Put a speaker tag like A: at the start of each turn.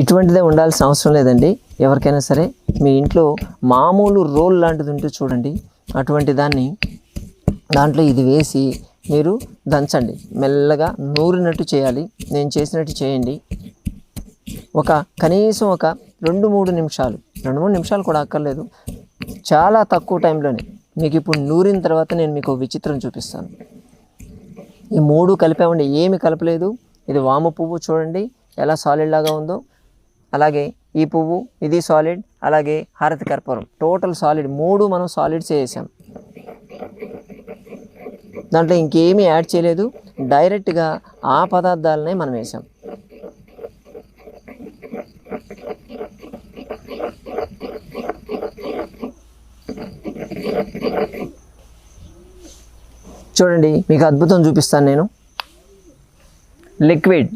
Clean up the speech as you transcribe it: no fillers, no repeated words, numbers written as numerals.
A: ఇటువంటిదే ఉండాల్సిన అవసరం లేదండి. ఎవరికైనా సరే మీ ఇంట్లో మామూలు రోల్ లాంటిది ఉంటే చూడండి, అటువంటి దాన్ని దాంట్లో ఇది వేసి మీరు దంచండి. మెల్లగా నూరినట్టు చేయాలి. నేను చేసినట్టు చేయండి. కనీసం ఒక 2-3 నిమిషాలు, 2-3 నిమిషాలు కూడా అక్కర్లేదు, చాలా తక్కువ టైంలోనే. మీకు ఇప్పుడు నూరిన తర్వాత నేను మీకు విచిత్రం చూపిస్తాను. ఈ 3 కలిపామండి, ఏమి కలపలేదు. ఇది వాము పువ్వు చూడండి ఎలా సాలిడ్ లాగా ఉందో, అలాగే ఈ పువ్వు ఇది సాలిడ్, అలాగే హారతి కర్పూరం టోటల్ సాలిడ్. 3 మనం సాలిడ్స్ వేసాం. దాంట్లో ఇంకేమీ యాడ్ చేయలేదు, డైరెక్ట్గా ఆ పదార్థాలనే మనం వేసాం. చూడండి మీకు అద్భుతం చూపిస్తాను నేను. లిక్విడ్